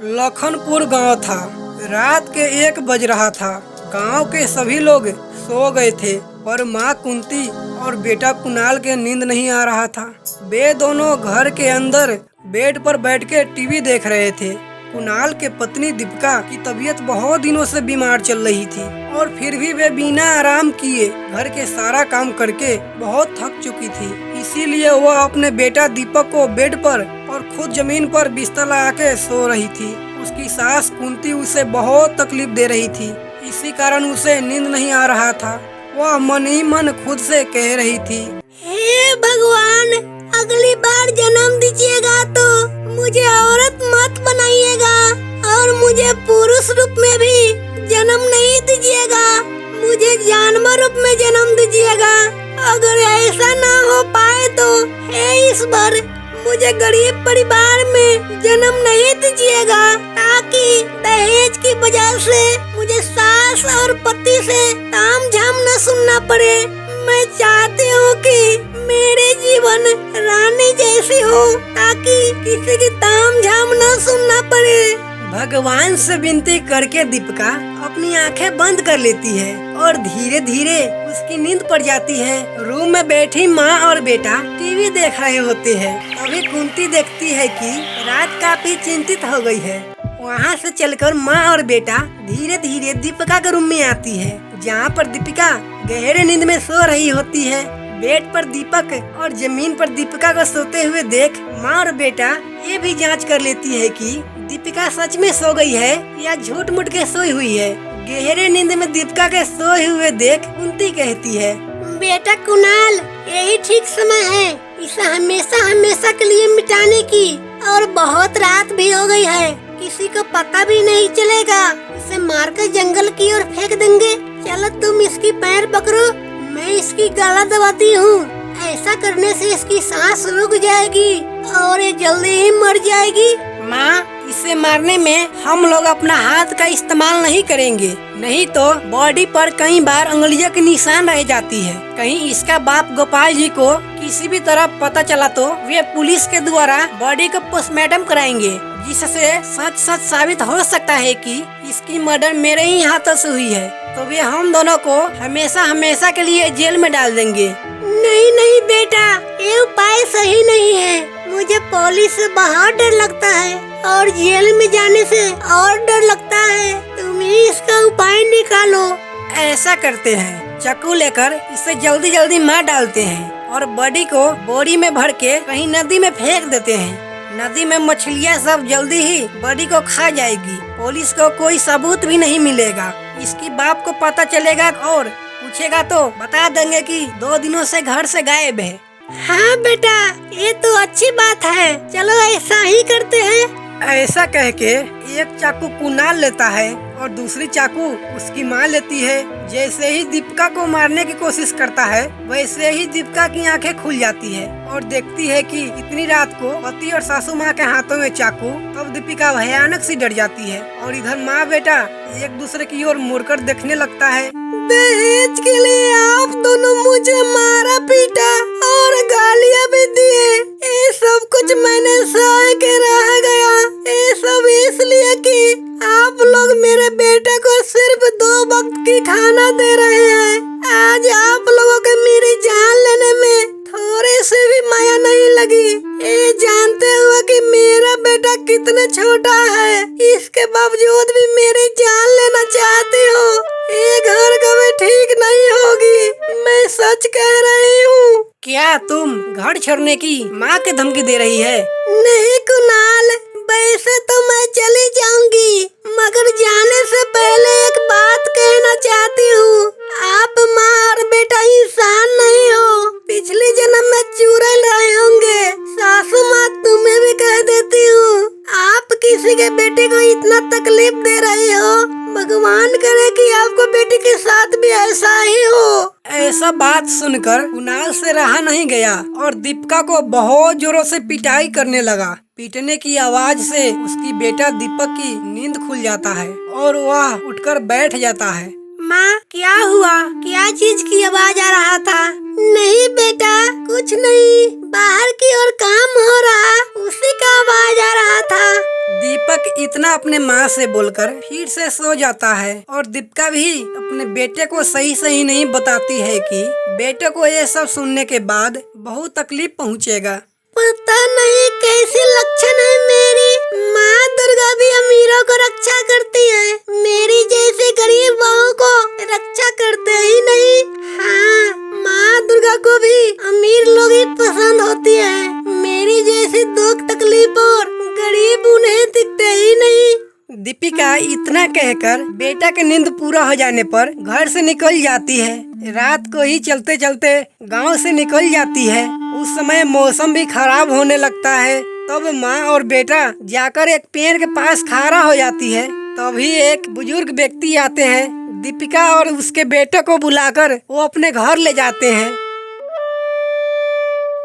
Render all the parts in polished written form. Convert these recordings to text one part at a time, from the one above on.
लखनपुर गांव था। रात के 1 बज रहा था। गांव के सभी लोग सो गए थे, पर माँ कुंती और बेटा कुणाल के नींद नहीं आ रहा था। वे दोनों घर के अंदर बेड पर बैठ के टीवी देख रहे थे। कुणाल के पत्नी दीपिका की तबीयत बहुत दिनों से बीमार चल रही थी और फिर भी वे बिना आराम किए घर के सारा काम करके बहुत थक चुकी थी। इसीलिए वह अपने बेटा दीपक को बेड पर और खुद जमीन पर बिस्तर लगा के सो रही थी। उसकी सास कुंती उसे बहुत तकलीफ दे रही थी, इसी कारण उसे नींद नहीं आ रहा था। वह मन ही मन खुद से कह रही थी, हे भगवान, अगली बार जन्म दीजिएगा तो मुझे औरत मत बनाइएगा और मुझे पुरुष रूप में भी जन्म नहीं दीजिएगा। मुझे जानवर रूप में जन्म दीजिएगा। अगर ऐसा ना हो पाए तो हे ईश्वर, मुझे गरीब परिवार में जन्म नहीं दीजिएगा, ताकि दहेज की वजह से मुझे सास और पति से तामझाम न सुनना पड़े। मैं चाहती हूँ कि मेरे जीवन रानी जैसी हो, ताकि किसी की तामझाम न सुनना पड़े। भगवान से विनती करके दीपिका अपनी आंखें बंद कर लेती है और धीरे धीरे उसकी नींद पड़ जाती है। रूम में बैठी माँ और बेटा टीवी देख रहे होते हैं। तभी कुंती देखती है कि रात काफी चिंतित हो गई है। वहाँ से चलकर माँ और बेटा धीरे धीरे दीपिका के रूम में आती है, जहाँ पर दीपिका गहरे नींद में सो रही होती है। बेड पर दीपक और जमीन पर दीपिका को सोते हुए देख माँ और बेटा ये भी जांच कर लेती है कि दीपिका सच में सो गई है या झूठ मूठ के सोई हुई है। गहरे नींद में दीपिका के सोए हुए देख कुंती कहती है, बेटा कुणाल, यही ठीक समय है इसे हमेशा हमेशा के लिए मिटाने की। और बहुत रात भी हो गई है, किसी को पता भी नहीं चलेगा। इसे मारकर जंगल की ओर फेंक देंगे। चलो तुम इसकी पैर पकड़ो, मैं इसकी गला दबाती हूँ। ऐसा करने से इसकी सांस रुक जाएगी और ये जल्दी ही मर जाएगी। माँ, इसे मारने में हम लोग अपना हाथ का इस्तेमाल नहीं करेंगे, नहीं तो बॉडी पर कई बार उंगलियों के निशान रह जाती है। कहीं इसका बाप गोपाल जी को किसी भी तरह पता चला तो वे पुलिस के द्वारा बॉडी को पोस्टमार्टम कराएंगे, जिससे सच सच साबित हो सकता है कि इसकी मर्डर मेरे ही हाथों से हुई है। तो वे हम दोनों को हमेशा हमेशा के लिए जेल में डाल देंगे। नहीं नहीं बेटा, ये उपाय सही नहीं है। मुझे पुलिस से बहुत डर लगता है और जेल में जाने से और डर लगता है। तुम ही इसका उपाय निकालो। ऐसा करते हैं, चाकू लेकर इसे जल्दी जल्दी मार डालते हैं और बॉडी को बोरी में भर के कहीं नदी में फेंक देते हैं। नदी में मछलियाँ सब जल्दी ही बॉडी को खा जाएगी। पुलिस को कोई सबूत भी नहीं मिलेगा। इसकी बाप को पता चलेगा और पूछेगा तो बता देंगे कि 2 दिनों से घर से गायब है। हाँ बेटा, ये तो अच्छी बात है। चलो ऐसा ही करते हैं। ऐसा कह के एक चाकू कुणाल लेता है और दूसरी चाकू उसकी माँ लेती है। जैसे ही दीपिका को मारने की कोशिश करता है, वैसे ही दीपिका की आंखें खुल जाती है और देखती है कि इतनी रात को पति और सासू माँ के हाथों में चाकू। तब दीपिका भयानक सी डर जाती है और इधर माँ बेटा एक दूसरे की ओर मुड़कर देखने लगता है। दहेज के लिए आप दोनों मुझे मारा पीटा और गालियाँ भी दिए। ये सब कुछ मैंने सह के रह गया। ये सब इसलिए कि आप लोग मेरे बेटे को सिर्फ 2 वक्त की खाना दे रहे हैं। आज आप लोगों को मेरी जान लेने में थोड़ी सी भी माया नहीं लगी। ये जानते हुए कि मेरा बेटा कितना छोटा है, इसके बावजूद भी मेरी जान लेना चाहती हो। ये घर कभी ठीक नहीं होगी, मैं सच कह रही हूँ। क्या तुम घर छोड़ने की माँ के धमकी दे रही है? नहीं कुणाल, वैसे तो मैं चली जाऊंगी, मगर जाने से पहले एक बात कहना चाहती हूँ। आप माँ और बेटा इंसान नहीं हो, पिछले जन्म में चुड़ैल रहे होंगे। सासू माँ, तुम्हें भी कह देती हूँ, आप किसी के बेटे को इतना तकलीफ दे रही हो। भगवान करे कि आपको बेटी के साथ भी ऐसा ही हो। ऐसा बात सुनकर कुणाल से रहा नहीं गया और दीपिका को बहुत जोरों से पिटाई करने लगा। पीटने की आवाज से उसकी बेटा दीपक की नींद खुल जाता है और वह उठकर बैठ जाता है। माँ, क्या हुआ? क्या चीज की आवाज आ रहा था? नहीं बेटा, कुछ नहीं, बाहर की ओर काम हो रहा, उसी का आवाज आ रहा था। दीपक इतना अपने माँ से बोलकर फिर से सो जाता है और दीपिका भी अपने बेटे को सही सही नहीं बताती है कि बेटे को ये सब सुनने के बाद बहुत तकलीफ पहुँचेगा। पता नहीं कैसी लक्षण है मेरी। माँ दुर्गा भी अमीरों को रक्षा करती है, मेरी जैसे गरीब बहू को रक्षा करते ही नहीं। हाँ, माँ दुर्गा को भी अमीर लोग ही पसंद होती है, मेरी जैसी दुख तकलीफ और गरीब उन्हें दिखते ही नहीं। दीपिका इतना कहकर बेटा के नींद पूरा हो जाने पर घर से निकल जाती है। रात को ही चलते चलते गांव से निकल जाती है। उस समय मौसम भी खराब होने लगता है। तब माँ और बेटा जाकर एक पेड़ के पास खड़ा हो जाती है। तभी एक बुजुर्ग व्यक्ति आते हैं। दीपिका और उसके बेटे को बुलाकर वो अपने घर ले जाते हैं।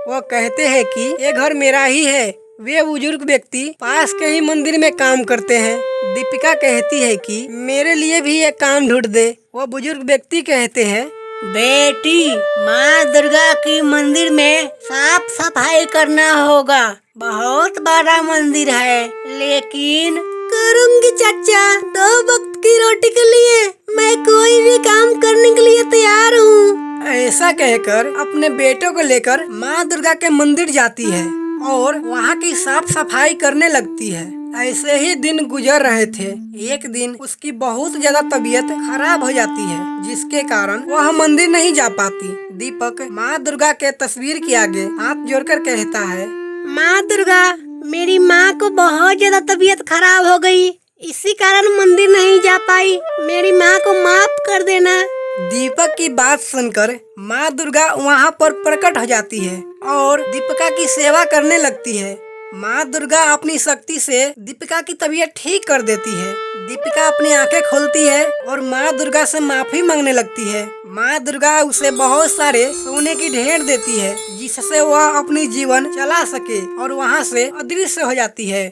वो कहते हैं कि ये घर मेरा ही है। वे बुजुर्ग व्यक्ति पास के ही मंदिर में काम करते हैं। दीपिका कहती है कि मेरे लिए भी एक काम ढूंढ दे। वो बुजुर्ग व्यक्ति कहते हैं, बेटी, माँ दुर्गा की मंदिर में साफ सफाई करना होगा। बहुत बड़ा मंदिर है, लेकिन करूँगी चाचा। 2 वक्त की रोटी के लिए मैं कोई भी काम करने के लिए तैयार हूँ। ऐसा कहकर अपने बेटों को लेकर माँ दुर्गा के मंदिर जाती है और वहाँ की साफ सफाई करने लगती है। ऐसे ही दिन गुजर रहे थे। एक दिन उसकी बहुत ज्यादा तबीयत खराब हो जाती है, जिसके कारण वह मंदिर नहीं जा पाती। दीपक माँ दुर्गा के तस्वीर के आगे हाथ जोड़कर कहता है, माँ दुर्गा, मेरी माँ को बहुत ज्यादा तबीयत खराब हो गई, इसी कारण मंदिर नहीं जा पाई। मेरी माँ को माफ कर देना। दीपक की बात सुनकर माँ दुर्गा वहाँ पर प्रकट हो जाती है और दीपिका की सेवा करने लगती है। माँ दुर्गा अपनी शक्ति से दीपिका की तबीयत ठीक कर देती है। दीपिका अपनी आंखें खोलती है और माँ दुर्गा से माफी मांगने लगती है। माँ दुर्गा उसे बहुत सारे सोने की ढेर देती है, जिससे वह अपनी जीवन चला सके और वहाँ से अदृश्य हो जाती है।